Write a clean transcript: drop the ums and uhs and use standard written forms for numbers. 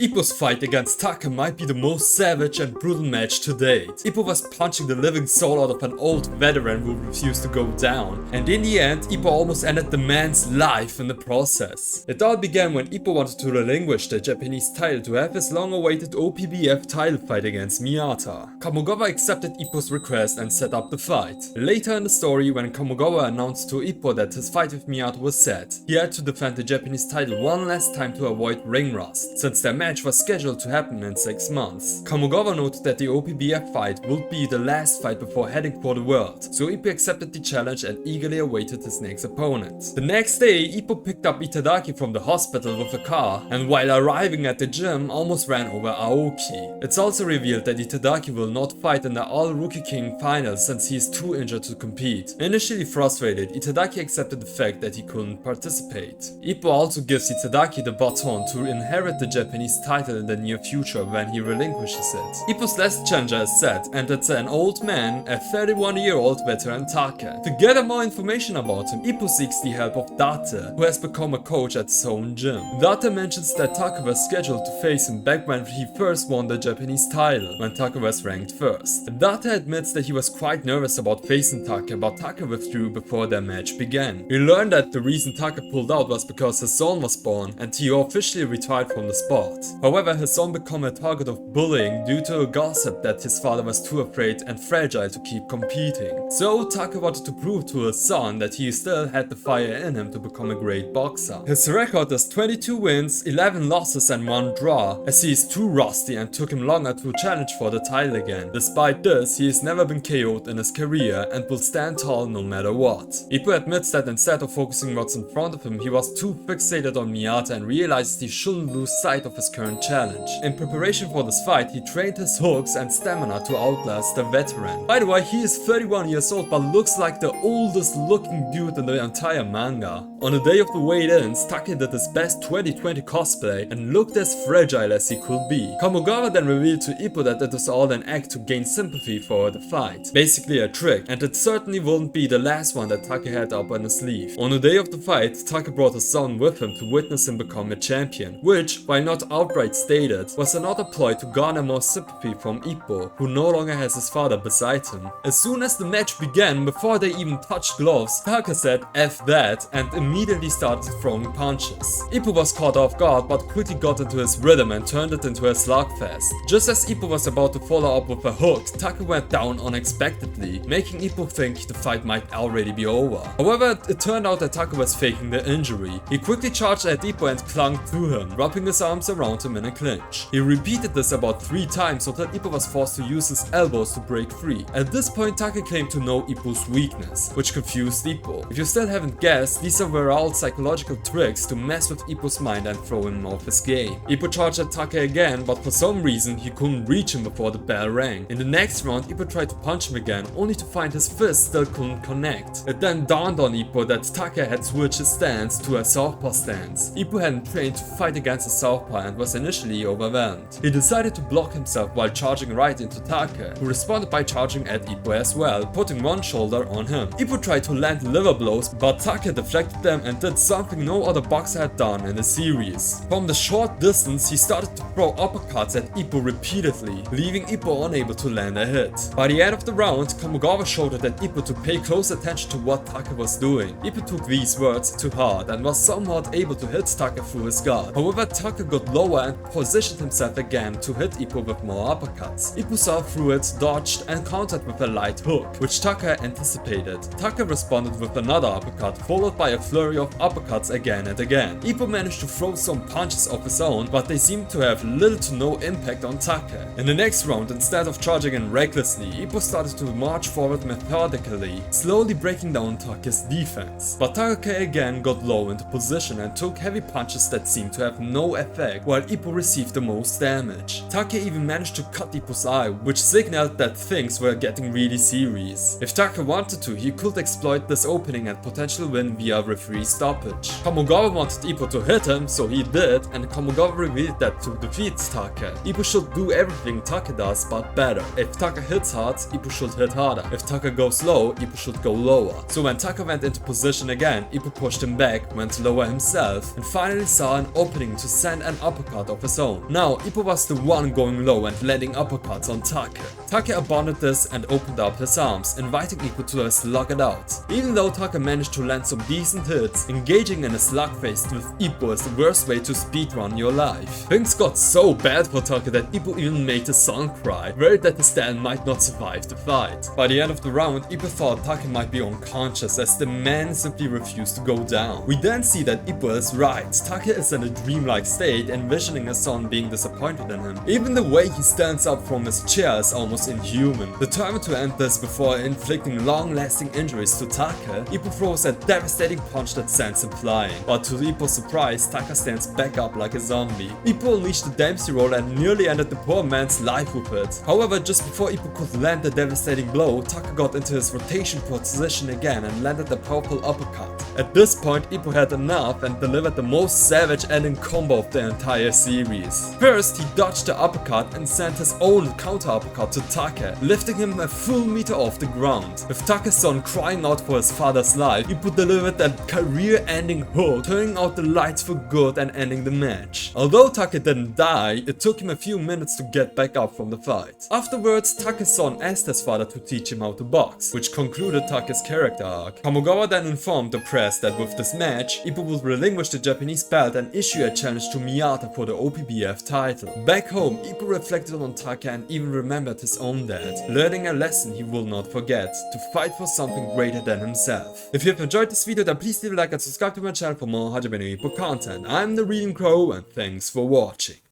Ippo's fight against Taka might be the most savage and brutal match to date. Ippo was punching the living soul out of an old veteran who refused to go down, and in the end, Ippo almost ended the man's life in the process. It all began when Ippo wanted to relinquish the Japanese title to have his long-awaited OPBF title fight against Miyata. Kamogawa accepted Ippo's request and set up the fight. Later in the story, when Kamogawa announced to Ippo that his fight with Miyata was set, he had to defend the Japanese title one last time to avoid ring rust, since their match was scheduled to happen in 6 months. Kamogawa noted that the OPBF fight would be the last fight before heading for the world, so Ippo accepted the challenge and eagerly awaited his next opponent. The next day, Ippo picked up Itadaki from the hospital with a car, and while arriving at the gym, almost ran over Aoki. It's also revealed that Itadaki will not fight in the All-Rookie King finals since he is too injured to compete. Initially frustrated, Itadaki accepted the fact that he couldn't participate. Ippo also gives Itadaki the baton to inherit the Japanese title in the near future when he relinquishes it. Ippo's last challenger is set, and it's an old man, a 31-year-old veteran Taka. To gather more information about him, Ippo seeks the help of Date, who has become a coach at his own gym. Date mentions that Taka was scheduled to face him back when he first won the Japanese title, when Taka was ranked first. Date admits that he was quite nervous about facing Taka, but Taka withdrew before their match began. We learned that the reason Taka pulled out was because his son was born and he officially retired from the sport. However, his son became a target of bullying due to a gossip that his father was too afraid and fragile to keep competing. So Taka wanted to prove to his son that he still had the fire in him to become a great boxer. His record is 22 wins, 11 losses and 1 draw, as he is too rusty and took him longer to challenge for the title again. Despite this, he has never been KO'd in his career and will stand tall no matter what. Ippo admits that instead of focusing what's in front of him, he was too fixated on Miyata and realized he shouldn't lose sight of his current challenge. In preparation for this fight, he trained his hooks and stamina to outlast the veteran. By the way, he is 31 years old but looks like the oldest looking dude in the entire manga. On the day of the weigh-ins, Taka did his best 2020 cosplay and looked as fragile as he could be. Kamogawa then revealed to Ippo that it was all an act to gain sympathy for the fight. Basically a trick, and it certainly wouldn't be the last one that Taka had up on his sleeve. On the day of the fight, Taka brought his son with him to witness him become a champion, which, while not outright stated, was another ploy to garner more sympathy from Ippo, who no longer has his father beside him. As soon as the match began, before they even touched gloves, Taka said "F that" and immediately started throwing punches. Ippo was caught off guard but quickly got into his rhythm and turned it into a slugfest. Just as Ippo was about to follow up with a hook, Taka went down unexpectedly, making Ippo think the fight might already be over. However, it turned out that Taka was faking the injury. He quickly charged at Ippo and clung to him, wrapping his arms around him in a clinch. He repeated this about 3 times until Ippo was forced to use his elbows to break free. At this point, Taka claimed to know Ippo's weakness, which confused Ippo. If you still haven't guessed, these were all psychological tricks to mess with Ippo's mind and throw him off his game. Ippo charged at Taka again, but for some reason he couldn't reach him before the bell rang. In the next round, Ippo tried to punch him again, only to find his fist still couldn't connect. It then dawned on Ippo that Taka had switched his stance to a southpaw stance. Ippo hadn't trained to fight against a southpaw and was initially overwhelmed. He decided to block himself while charging right into Taka, who responded by charging at Ippo as well, putting one shoulder on him. Ippo tried to land liver blows, but Taka deflected them and did something no other boxer had done in the series. From the short distance, he started to throw uppercuts at Ippo repeatedly, leaving Ippo unable to land a hit. By the end of the round, Kamogawa shouted at Ippo to pay close attention to what Taka was doing. Ippo took these words to heart and was somewhat able to hit Taka through his guard. However, Taka got lower and positioned himself again to hit Ippo with more uppercuts. Ippo saw through it, dodged and countered with a light hook, which Taka anticipated. Taka responded with another uppercut, followed by a flurry of uppercuts again and again. Ippo managed to throw some punches of his own, but they seemed to have little to no impact on Taka. In the next round, instead of charging in recklessly, Ippo started to march forward methodically, slowly breaking down Taka's defense. But Taka again got low into position and took heavy punches that seemed to have no effect, while Ippo received the most damage. Taka even managed to cut Ippo's eye, which signaled that things were getting really serious. If Taka wanted to, he could exploit this opening and potentially win via referee stoppage. Kamogawa wanted Ippo to hit him, so he did, and Kamogawa revealed that to defeat Taka, Ippo should do everything Taka does but better. If Taka hits hard, Ippo should hit harder. If Taka goes low, Ippo should go lower. So when Taka went into position again, Ippo pushed him back, went lower himself, and finally saw an opening to send an uppercut uppercut of his own. Now, Ippo was the one going low and landing uppercuts on Taka. Taka abandoned this and opened up his arms, inviting Ippo to just slug it out. Even though Taka managed to land some decent hits, engaging in a slugfest with Ippo is the worst way to speedrun your life. Things got so bad for Taka that Ippo even made his son cry, worried that his dad might not survive the fight. By the end of the round, Ippo thought Taka might be unconscious as the man simply refused to go down. We then see that Ippo is right. Taka is in a dreamlike state, envisioning his son being disappointed in him. Even the way he stands up from his chair is almost inhuman. Determined to end this before inflicting long-lasting injuries to Taka, Ippo throws a devastating punch that sends him flying. But to Ippo's surprise, Taka stands back up like a zombie. Ippo unleashed the Dempsey roll and nearly ended the poor man's life with it. However, just before Ippo could land the devastating blow, Taka got into his rotation position again and landed a powerful uppercut. At this point, Ippo had enough and delivered the most savage ending combo of the entire series. First, he dodged the uppercut and sent his own counter uppercut to Taka, lifting him a full meter off the ground. With Taka's son crying out for his father's life, Ippo delivered that career-ending hook, turning out the lights for good and ending the match. Although Taka didn't die, it took him a few minutes to get back up from the fight. Afterwards, Taka's son asked his father to teach him how to box, which concluded Taka's character arc. Kamogawa then informed the press that with this match, Ippo would relinquish the Japanese belt and issue a challenge to Miyata for the OPBF title. Back home, Ippo reflected on Taka and even remembered his own dad, learning a lesson he will not forget, to fight for something greater than himself. If you have enjoyed this video, then please leave a like and subscribe to my channel for more Hajime no Ippo content. I'm the Reading Crow and thanks for watching.